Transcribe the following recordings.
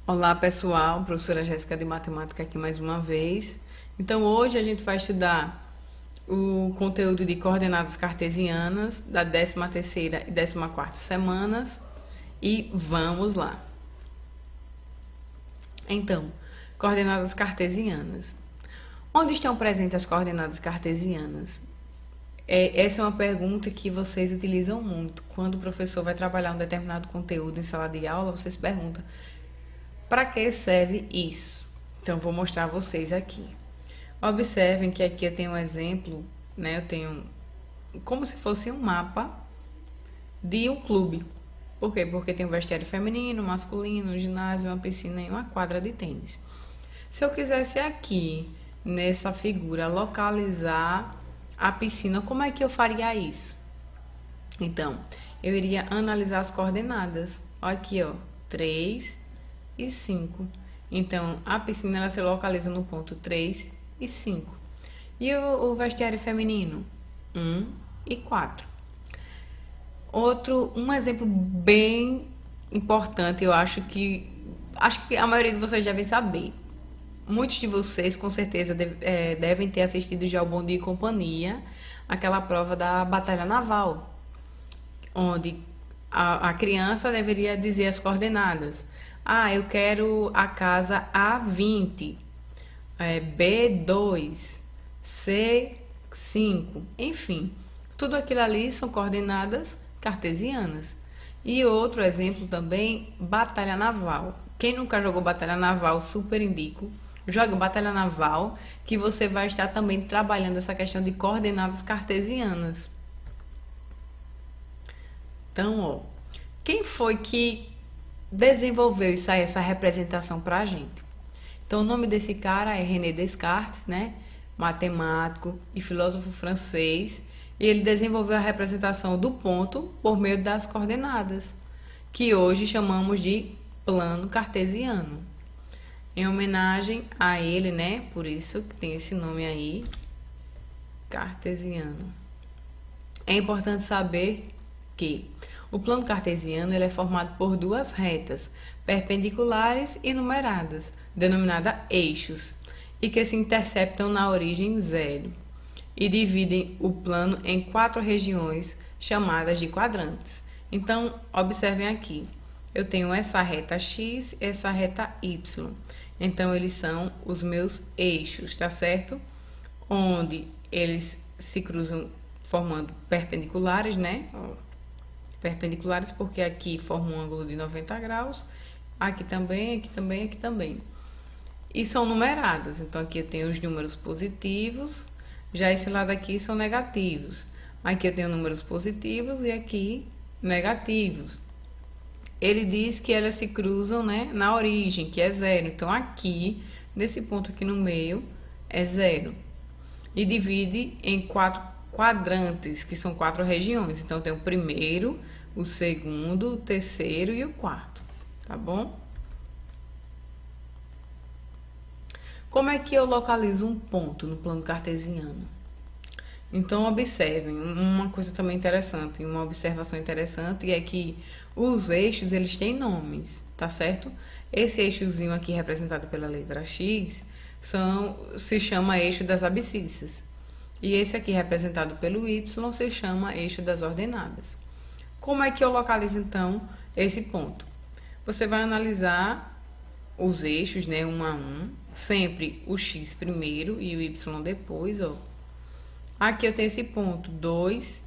Olá pessoal, professora Jéssica de Matemática aqui mais uma vez. Então hoje a gente vai estudar o conteúdo de coordenadas cartesianas da 13ª e 14ª semanas e vamos lá. Então, coordenadas cartesianas. Onde estão presentes as coordenadas cartesianas? Essa é uma pergunta que vocês utilizam muito. Quando o professor vai trabalhar um determinado conteúdo em sala de aula, vocês perguntam: para que serve isso? Então, vou mostrar a vocês aqui. Observem que aqui eu tenho um exemplo, né? Eu tenho como se fosse um mapa de um clube. Por quê? Porque tem um vestiário feminino, masculino, um ginásio, uma piscina e uma quadra de tênis. Se eu quisesse aqui, nessa figura, localizar a piscina, como é que eu faria isso? Então, eu iria analisar as coordenadas. Aqui, ó, 3 e 5. Então, a piscina ela se localiza no ponto 3 e 5. E o vestiário feminino? 1 e 4. Um exemplo bem importante, eu acho que a maioria de vocês devem saber. Muitos de vocês, com certeza, devem ter assistido já o Bom Dia e Companhia, aquela prova da Batalha Naval, onde a criança deveria dizer as coordenadas. Eu quero a casa A20, B2, C5, enfim. Tudo aquilo ali são coordenadas cartesianas. E outro exemplo também, Batalha Naval. Quem nunca jogou Batalha Naval, super indico. Joga Batalha Naval, que você vai estar também trabalhando essa questão de coordenadas cartesianas. Então, ó, quem foi que desenvolveu essa representação para a gente? Então, o nome desse cara é René Descartes, né? Matemático e filósofo francês. E ele desenvolveu a representação do ponto por meio das coordenadas, que hoje chamamos de plano cartesiano. Em homenagem a ele, né? Por isso que tem esse nome aí, cartesiano. É importante saber que o plano cartesiano ele é formado por duas retas perpendiculares e numeradas, denominadas eixos, e que se interceptam na origem zero, e dividem o plano em 4 regiões chamadas de quadrantes. Então, observem aqui, eu tenho essa reta x e essa reta y. Então, eles são os meus eixos, tá certo? Onde eles se cruzam formando perpendiculares, né? Perpendiculares porque aqui forma um ângulo de 90 graus, aqui também, aqui também, aqui também. E são numeradas, então aqui eu tenho os números positivos, já esse lado aqui são negativos. Aqui eu tenho números positivos e aqui negativos. Ele diz que elas se cruzam, né, na origem, que é zero. Então, aqui, nesse ponto aqui no meio, é zero. E divide em 4 quadrantes, que são 4 regiões. Então, tem o primeiro, o segundo, o terceiro e o quarto. Tá bom? Como é que eu localizo um ponto no plano cartesiano? Então, observem, uma coisa também interessante, uma observação interessante é que os eixos, eles têm nomes, tá certo? Esse eixozinho aqui, representado pela letra X, se chama eixo das abscissas. E esse aqui, representado pelo Y, se chama eixo das ordenadas. Como é que eu localizo, então, esse ponto? Você vai analisar os eixos, né, um a um, sempre o X primeiro e o Y depois, ó. Aqui eu tenho esse ponto 2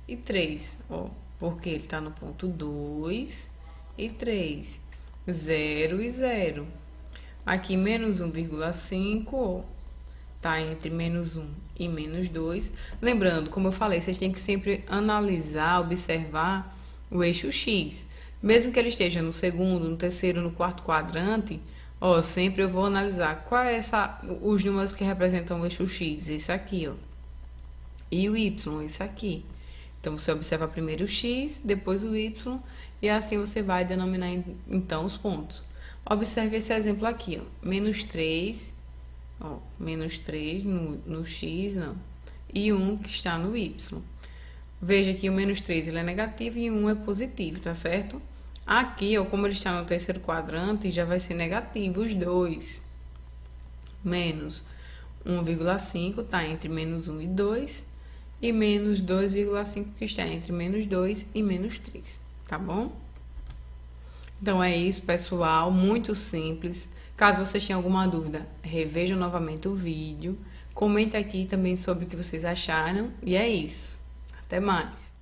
e 3, ó, porque ele está no ponto 2 e 3, 0 e 0. Aqui menos 1,5, ó, tá entre menos 1 e menos 2. Lembrando, como eu falei, vocês têm que sempre analisar, observar o eixo X. Mesmo que ele esteja no segundo, no terceiro, no quarto quadrante, ó, sempre eu vou analisar qual é os números que representam o eixo X, esse aqui, ó. E o Y, isso aqui. Então, você observa primeiro o X, depois o Y, e assim você vai denominar, então, os pontos. Observe esse exemplo aqui, ó. Menos 3, ó, menos 3 no X, não. E 1 que está no Y. Veja que o menos 3 ele é negativo e o 1 é positivo, tá certo? Aqui, ó, como ele está no terceiro quadrante, já vai ser negativo os dois. Menos 1,5 está entre menos 1 e 2. E menos 2,5 que está entre menos 2 e menos 3, tá bom? Então é isso, pessoal, muito simples. Caso vocês tenham alguma dúvida, revejam novamente o vídeo. Comenta aqui também sobre o que vocês acharam. E é isso. Até mais!